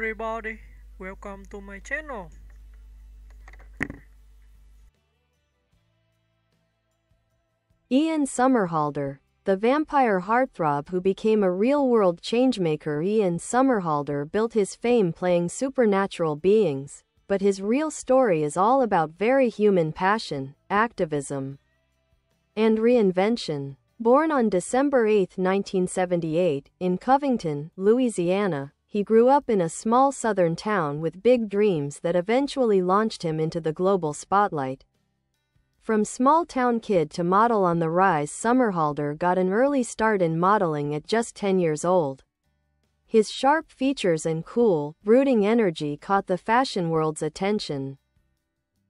everybody, welcome to my channel. Ian Somerhalder, the vampire heartthrob who became a real-world changemaker. Ian Somerhalder built his fame playing supernatural beings, but his real story is all about very human passion, activism, and reinvention. Born on December 8, 1978, in Covington, Louisiana, he grew up in a small southern town with big dreams that eventually launched him into the global spotlight. From small-town kid to model on the rise, Somerhalder got an early start in modeling at just 10 years old. His sharp features and cool, brooding energy caught the fashion world's attention,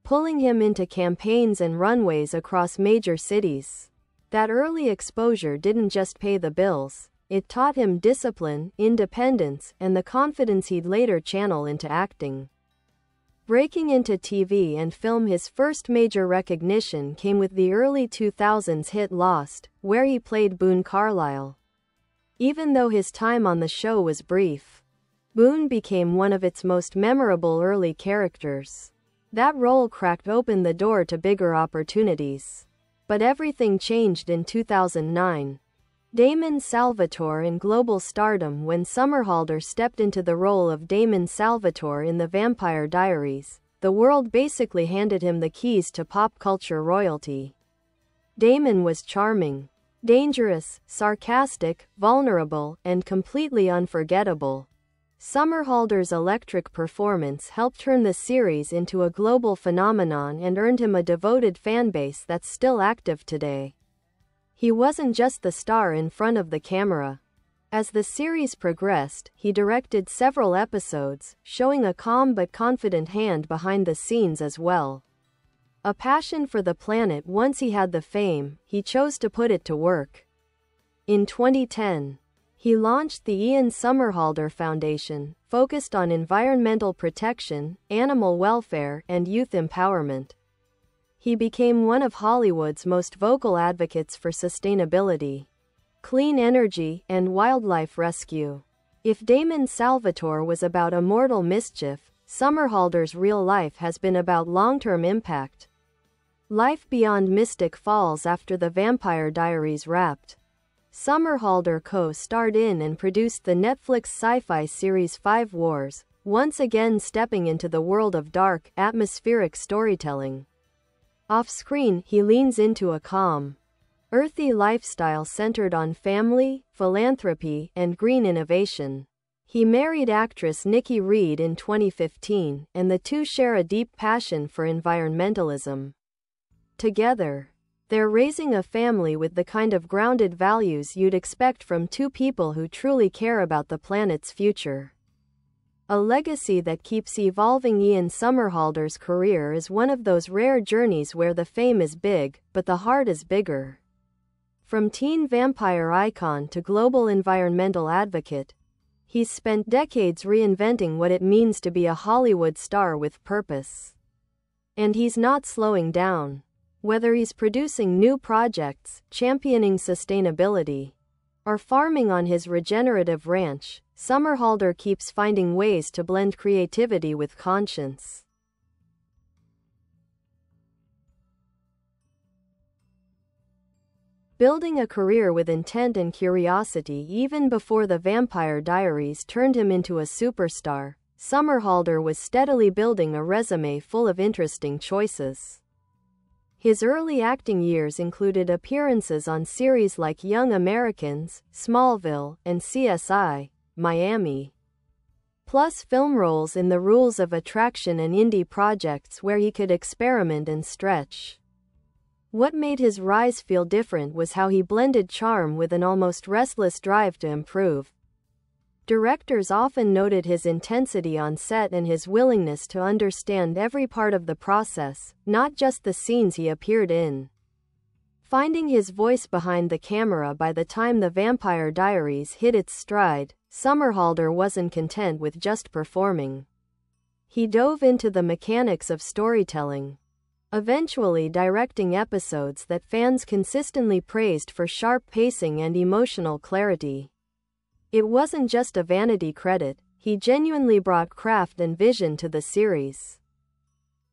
pulling him into campaigns and runways across major cities. That early exposure didn't just pay the bills, it taught him discipline, independence, and the confidence he'd later channel into acting. Breaking into TV and film, his first major recognition came with the early 2000s hit Lost, where he played Boone Carlyle. Even though his time on the show was brief, Boone became one of its most memorable early characters. That role cracked open the door to bigger opportunities. But everything changed in 2009. Damon Salvatore in global stardom. When Somerhalder stepped into the role of Damon Salvatore in The Vampire Diaries, the world basically handed him the keys to pop culture royalty. Damon was charming, dangerous, sarcastic, vulnerable, and completely unforgettable. Somerhalder's electric performance helped turn the series into a global phenomenon and earned him a devoted fanbase that's still active today. He wasn't just the star in front of the camera. As the series progressed, he directed several episodes, showing a calm but confident hand behind the scenes as well. A passion for the planet. Once he had the fame, he chose to put it to work. In 2010, he launched the Ian Somerhalder Foundation, focused on environmental protection, animal welfare, and youth empowerment. He became one of Hollywood's most vocal advocates for sustainability, clean energy, and wildlife rescue. If Damon Salvatore was about immortal mischief, Somerhalder's real life has been about long-term impact. Life beyond Mystic Falls. After The Vampire Diaries wrapped, Somerhalder co-starred in and produced the Netflix sci-fi series 5 Wars, once again stepping into the world of dark, atmospheric storytelling. Off-screen, he leans into a calm, earthy lifestyle centered on family, philanthropy, and green innovation. He married actress Nikki Reed in 2015, and the two share a deep passion for environmentalism. Together, they're raising a family with the kind of grounded values you'd expect from two people who truly care about the planet's future. A legacy that keeps evolving. Ian Somerhalder's career is one of those rare journeys where the fame is big, but the heart is bigger. From teen vampire icon to global environmental advocate, he's spent decades reinventing what it means to be a Hollywood star with purpose. And he's not slowing down. Whether he's producing new projects, championing sustainability, or farming on his regenerative ranch, Somerhalder keeps finding ways to blend creativity with conscience. Building a career with intent and curiosity. Even before The Vampire Diaries turned him into a superstar, Somerhalder was steadily building a resume full of interesting choices. His early acting years included appearances on series like Young Americans, Smallville, and CSI: Miami. Plus film roles in The Rules of Attraction and indie projects where he could experiment and stretch. What made his rise feel different was how he blended charm with an almost restless drive to improve. Directors often noted his intensity on set and his willingness to understand every part of the process, not just the scenes he appeared in. Finding his voice behind the camera. By the time The Vampire Diaries hit its stride, Somerhalder wasn't content with just performing. He dove into the mechanics of storytelling, eventually directing episodes that fans consistently praised for sharp pacing and emotional clarity. It wasn't just a vanity credit, he genuinely brought craft and vision to the series.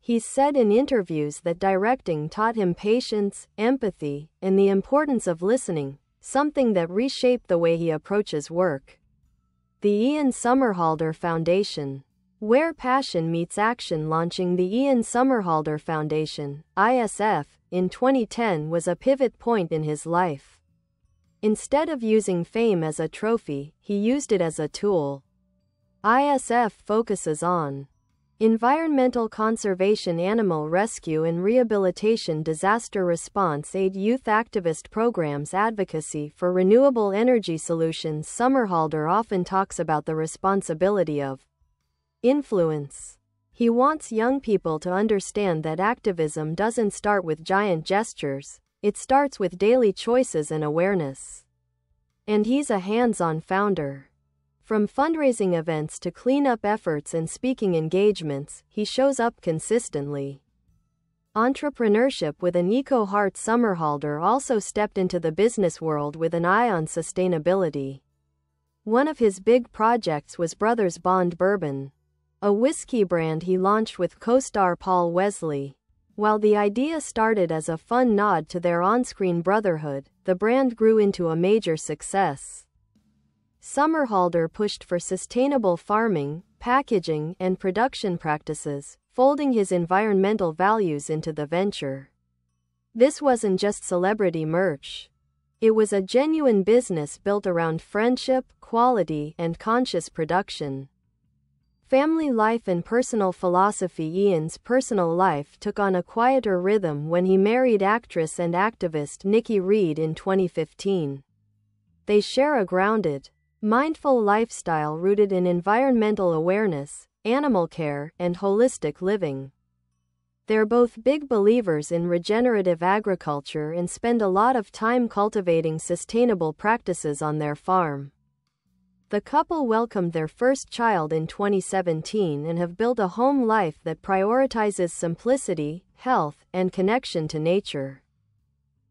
He's said in interviews that directing taught him patience, empathy, and the importance of listening, something that reshaped the way he approaches work. The Ian Somerhalder Foundation. Where passion meets action. Launching the Ian Somerhalder Foundation, ISF, in 2010 was a pivot point in his life. Instead of using fame as a trophy, he used it as a tool. ISF focuses on environmental conservation, animal rescue and rehabilitation, disaster response aid, youth activist programs, advocacy for renewable energy solutions. Somerhalder often talks about the responsibility of influence. He wants young people to understand that activism doesn't start with giant gestures, it starts with daily choices and awareness. And he's a hands-on founder. From fundraising events to cleanup efforts and speaking engagements, he shows up consistently. Entrepreneurship with an eco-heart. Somerhalder also stepped into the business world with an eye on sustainability. One of his big projects was Brothers Bond Bourbon, a whiskey brand he launched with co-star Paul Wesley. While the idea started as a fun nod to their on-screen brotherhood, the brand grew into a major success. Somerhalder pushed for sustainable farming, packaging, and production practices, folding his environmental values into the venture. This wasn't just celebrity merch. It was a genuine business built around friendship, quality, and conscious production. Family life and personal philosophy. Ian's personal life took on a quieter rhythm when he married actress and activist Nikki Reed in 2015. They share a grounded, mindful lifestyle rooted in environmental awareness, animal care, and holistic living. They're both big believers in regenerative agriculture and spend a lot of time cultivating sustainable practices on their farm. The couple welcomed their first child in 2017 and have built a home life that prioritizes simplicity, health, and connection to nature.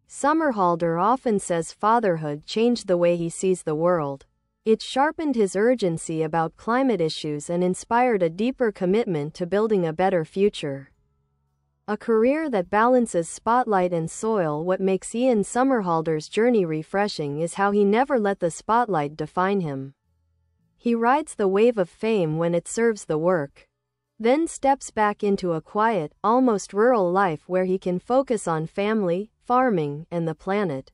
Somerhalder often says fatherhood changed the way he sees the world. It sharpened his urgency about climate issues and inspired a deeper commitment to building a better future. A career that balances spotlight and soil. What makes Ian Somerhalder's journey refreshing is how he never let the spotlight define him. He rides the wave of fame when it serves the work, then steps back into a quiet, almost rural life where he can focus on family, farming, and the planet.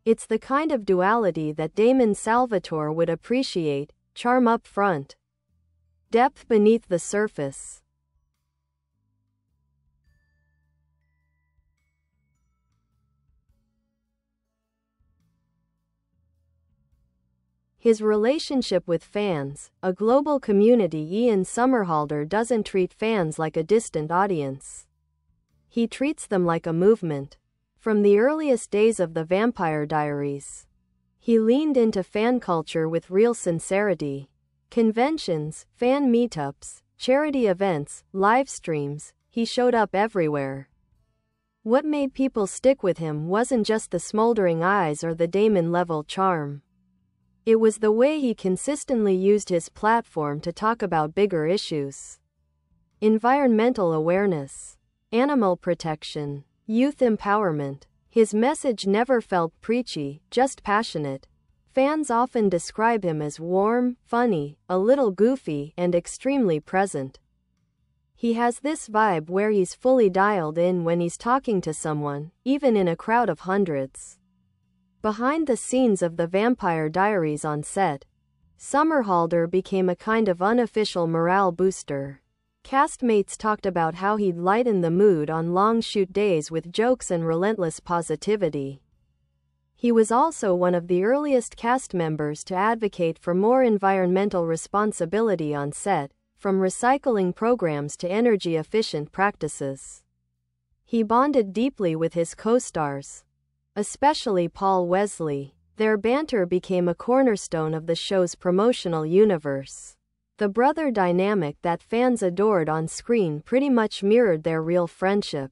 It's the kind of duality that Damon Salvatore would appreciate: charm up front, depth beneath the surface. His relationship with fans, a global community. Ian Somerhalder doesn't treat fans like a distant audience. He treats them like a movement. From the earliest days of The Vampire Diaries, he leaned into fan culture with real sincerity. Conventions, fan meetups, charity events, live streams, he showed up everywhere. What made people stick with him wasn't just the smoldering eyes or the Damon-level charm. It was the way he consistently used his platform to talk about bigger issues: environmental awareness, animal protection, youth empowerment. His message never felt preachy, just passionate. Fans often describe him as warm, funny, a little goofy, and extremely present. He has this vibe where he's fully dialed in when he's talking to someone, even in a crowd of hundreds. Behind the scenes of The Vampire Diaries on set, Somerhalder became a kind of unofficial morale booster. Castmates talked about how he'd lighten the mood on long shoot days with jokes and relentless positivity. He was also one of the earliest cast members to advocate for more environmental responsibility on set, from recycling programs to energy-efficient practices. He bonded deeply with his co-stars, especially Paul Wesley. Their banter became a cornerstone of the show's promotional universe. The brother dynamic that fans adored on screen pretty much mirrored their real friendship.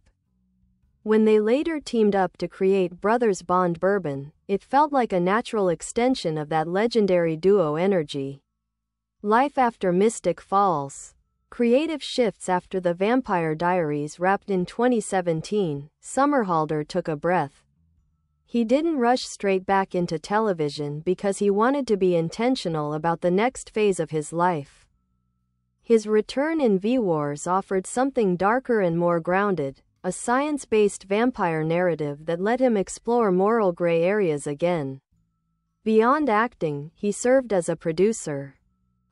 When they later teamed up to create Brothers Bond Bourbon, it felt like a natural extension of that legendary duo energy. Life after Mystic Falls. Creative shifts after The Vampire Diaries wrapped in 2017, Somerhalder took a breath. He didn't rush straight back into television because he wanted to be intentional about the next phase of his life. His return in V-Wars offered something darker and more grounded, a science-based vampire narrative that let him explore moral gray areas again. Beyond acting, he served as a producer,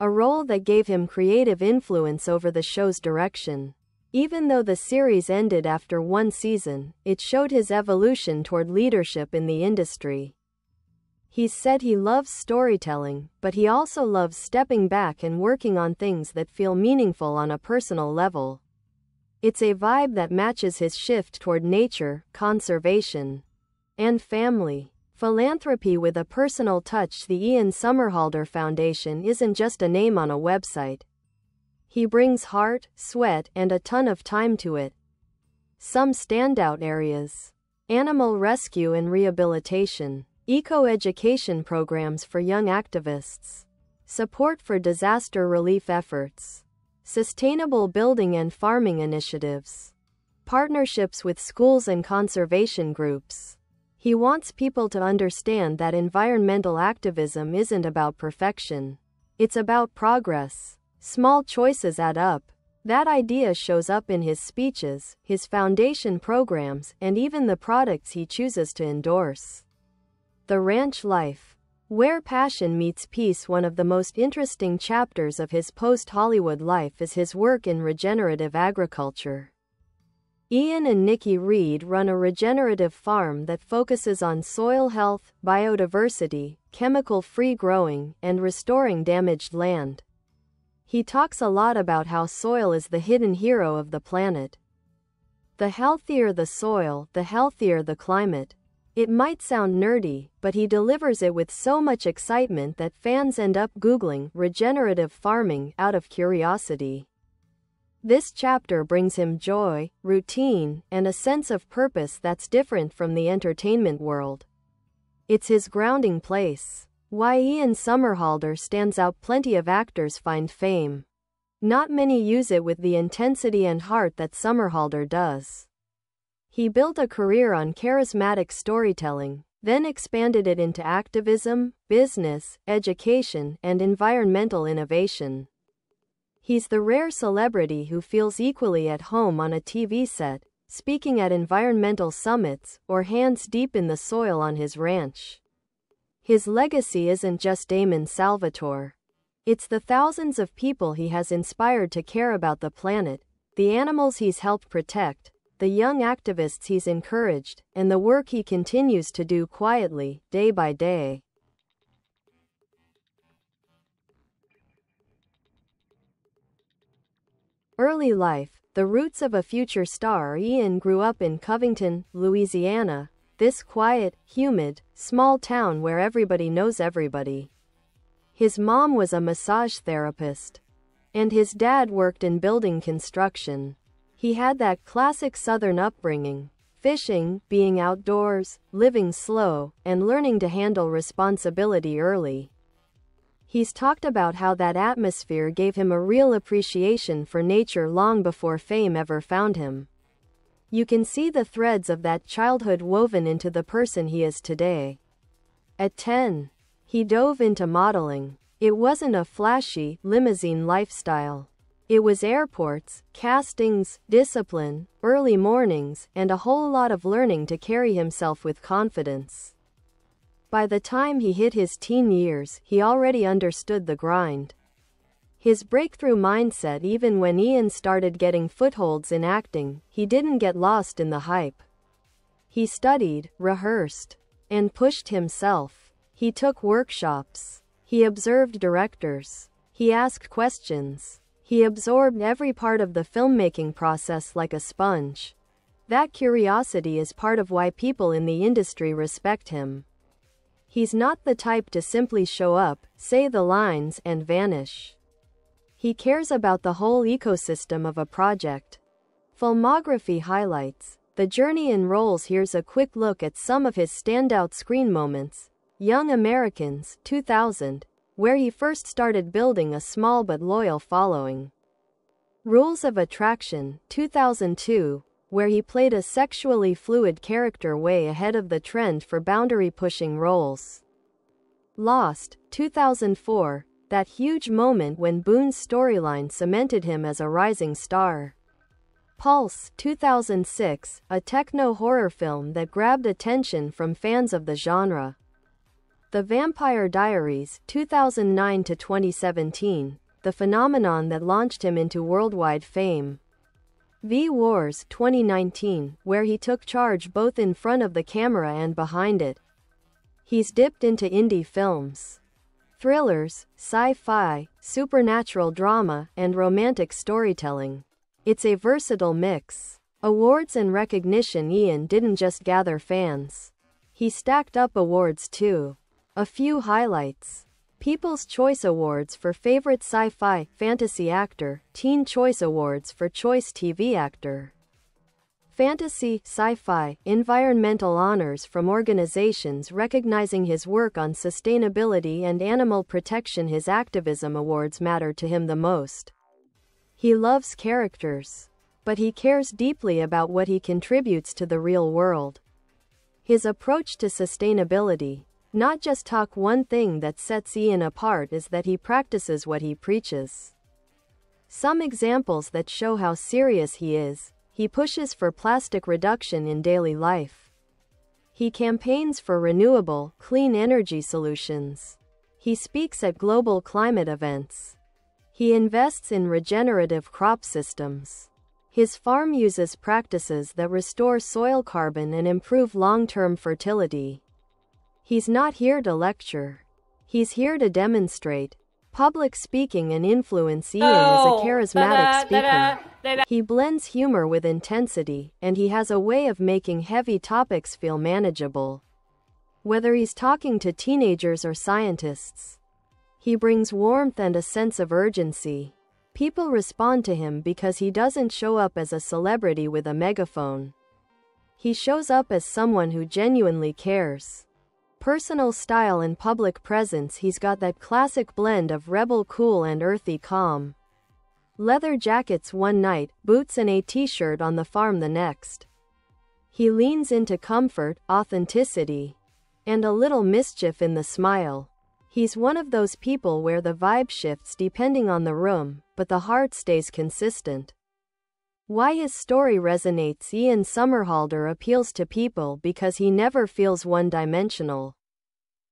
a role that gave him creative influence over the show's direction. Even though the series ended after one season, it showed his evolution toward leadership in the industry. He's said he loves storytelling, but he also loves stepping back and working on things that feel meaningful on a personal level. It's a vibe that matches his shift toward nature, conservation, and family. Philanthropy with a personal touch. The Ian Somerhalder Foundation isn't just a name on a website. He brings heart, sweat, and a ton of time to it. Some standout areas: animal rescue and rehabilitation, eco-education programs for young activists, support for disaster relief efforts, sustainable building and farming initiatives, partnerships with schools and conservation groups. He wants people to understand that environmental activism isn't about perfection. It's about progress. Small choices add up. That idea shows up in his speeches, his foundation programs, and even the products he chooses to endorse. The ranch life, where passion meets peace. One of the most interesting chapters of his post-Hollywood life is his work in regenerative agriculture. Ian and Nikki Reed run a regenerative farm that focuses on soil health, biodiversity, chemical-free growing, and restoring damaged land. He talks a lot about how soil is the hidden hero of the planet. The healthier the soil, the healthier the climate. It might sound nerdy, but he delivers it with so much excitement that fans end up Googling regenerative farming out of curiosity. This chapter brings him joy, routine, and a sense of purpose that's different from the entertainment world. It's his grounding place. Why Ian Somerhalder stands out. Plenty of actors find fame. Not many use it with the intensity and heart that Somerhalder does. He built a career on charismatic storytelling, then expanded it into activism, business, education, and environmental innovation. He's the rare celebrity who feels equally at home on a TV set, speaking at environmental summits, or hands deep in the soil on his ranch. His legacy isn't just Damon Salvatore. It's the thousands of people he has inspired to care about the planet, the animals he's helped protect, the young activists he's encouraged, and the work he continues to do quietly, day by day. Early life. The roots of a future star. Ian grew up in Covington, Louisiana, this quiet, humid, small town where everybody knows everybody. His mom was a massage therapist, and his dad worked in building construction. He had that classic Southern upbringing: fishing, being outdoors, living slow, and learning to handle responsibility early. He's talked about how that atmosphere gave him a real appreciation for nature long before fame ever found him. You can see the threads of that childhood woven into the person he is today. At 10, he dove into modeling. It wasn't a flashy, limousine lifestyle. It was airports, castings, discipline, early mornings, and a whole lot of learning to carry himself with confidence. By the time he hit his teen years, he already understood the grind. His breakthrough mindset. Even when Ian started getting footholds in acting, he didn't get lost in the hype. He studied, rehearsed, and pushed himself. He took workshops. He observed directors. He asked questions. He absorbed every part of the filmmaking process like a sponge. That curiosity is part of why people in the industry respect him. He's not the type to simply show up, say the lines, and vanish. He cares about the whole ecosystem of a project. Filmography highlights. The journey in roles. Here's a quick look at some of his standout screen moments. Young Americans, 2000. where he first started building a small but loyal following. Rules of Attraction, 2002, where he played a sexually fluid character way ahead of the trend for boundary-pushing roles. Lost, 2004, that huge moment when Boone's storyline cemented him as a rising star. Pulse, 2006, a techno-horror film that grabbed attention from fans of the genre. The Vampire Diaries, 2009 to 2017, the phenomenon that launched him into worldwide fame. V-Wars, 2019, where he took charge both in front of the camera and behind it. He's dipped into indie films, thrillers, sci-fi, supernatural drama, and romantic storytelling. It's a versatile mix. Awards and recognition. Ian didn't just gather fans. He stacked up awards too. A few highlights. People's Choice Awards for Favorite Sci-Fi, Fantasy Actor, Teen Choice Awards for Choice TV Actor. Fantasy, Sci-Fi, Environmental honors from organizations recognizing his work on sustainability and animal protection. His activism awards matter to him the most. He loves characters, but he cares deeply about what he contributes to the real world. His approach to sustainability, not just talk. One thing that sets Ian apart is that he practices what he preaches. Some examples that show how serious he is: he pushes for plastic reduction in daily life. He campaigns for renewable, clean energy solutions. He speaks at global climate events. He invests in regenerative crop systems. His farm uses practices that restore soil carbon and improve long-term fertility. He's not here to lecture. He's here to demonstrate. Public speaking and influence. Ian is a charismatic speaker. He blends humor with intensity, and he has a way of making heavy topics feel manageable. Whether he's talking to teenagers or scientists, he brings warmth and a sense of urgency. People respond to him because he doesn't show up as a celebrity with a megaphone. He shows up as someone who genuinely cares. Personal style and public presence. He's got that classic blend of rebel cool and earthy calm. Leather jackets one night, boots and a t-shirt on the farm the next. He leans into comfort, authenticity, and a little mischief in the smile. He's one of those people where the vibe shifts depending on the room, but the heart stays consistent. Why his story resonates. Ian Somerhalder appeals to people because he never feels one-dimensional.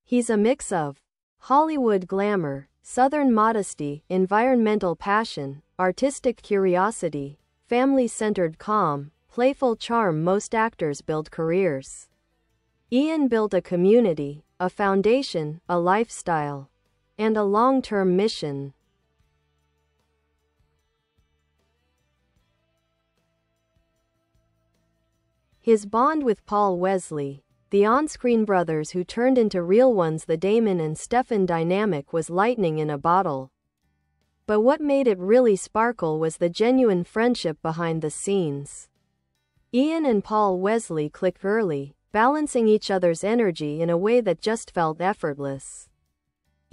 He's a mix of Hollywood glamour, Southern modesty, environmental passion, artistic curiosity, family-centered calm, playful charm. Most actors build careers. Ian built a community, a foundation, a lifestyle, and a long-term mission. His bond with Paul Wesley, the on-screen brothers who turned into real ones. The Damon and Stefan dynamic was lightning in a bottle. But what made it really sparkle was the genuine friendship behind the scenes. Ian and Paul Wesley clicked early, balancing each other's energy in a way that just felt effortless.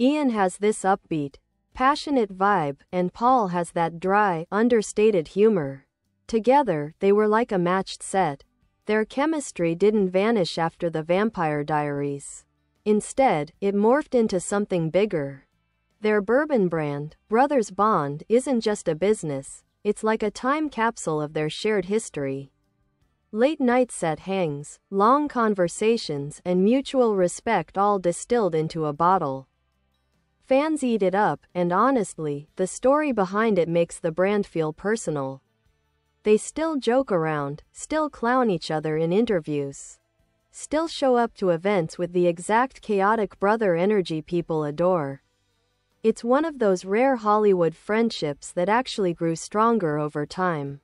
Ian has this upbeat, passionate vibe, and Paul has that dry, understated humor. Together, they were like a matched set. Their chemistry didn't vanish after The Vampire Diaries. Instead, it morphed into something bigger. Their bourbon brand, Brothers Bond, isn't just a business, it's like a time capsule of their shared history. Late-night set hangs, long conversations, and mutual respect all distilled into a bottle. Fans eat it up, and honestly, the story behind it makes the brand feel personal. They still joke around, still clown each other in interviews, still show up to events with the exact chaotic brother energy people adore. It's one of those rare Hollywood friendships that actually grew stronger over time.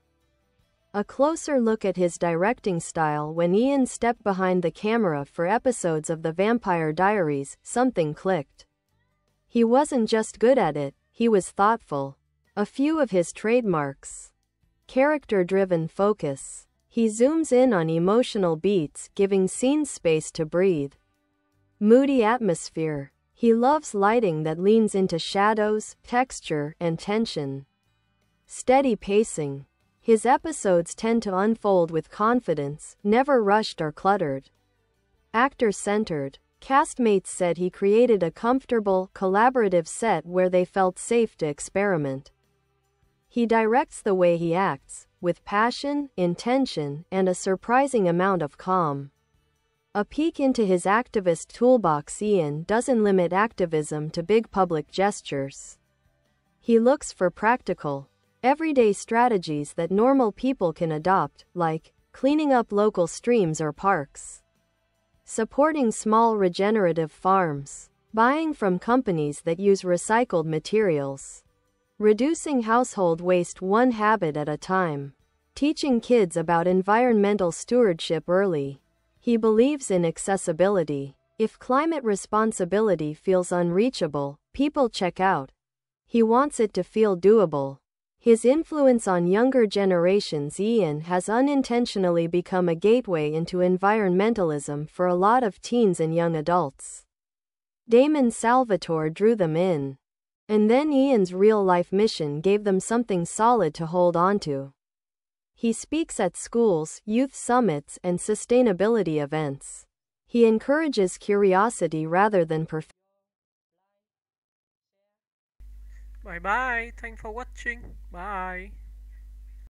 A closer look at his directing style. When Ian stepped behind the camera for episodes of The Vampire Diaries, something clicked. He wasn't just good at it, he was thoughtful. A few of his trademarks: character-driven focus. He zooms in on emotional beats, giving scenes space to breathe. Moody atmosphere. He loves lighting that leans into shadows, texture, and tension. Steady pacing. His episodes tend to unfold with confidence, never rushed or cluttered. Actor-centered. Castmates said he created a comfortable, collaborative set where they felt safe to experiment. He directs the way he acts, with passion, intention, and a surprising amount of calm. A peek into his activist toolbox. Ian doesn't limit activism to big public gestures. He looks for practical, everyday strategies that normal people can adopt, like cleaning up local streams or parks, supporting small regenerative farms, buying from companies that use recycled materials, reducing household waste one habit at a time, teaching kids about environmental stewardship early. He believes in accessibility. If climate responsibility feels unreachable, people check out. He wants it to feel doable. His influence on younger generations. Ian has unintentionally become a gateway into environmentalism for a lot of teens and young adults. Damon Salvatore drew them in. And then Ian's real-life mission gave them something solid to hold onto. He speaks at schools, youth summits, and sustainability events. He encourages curiosity rather than perfection. Bye bye. Thanks for watching. Bye.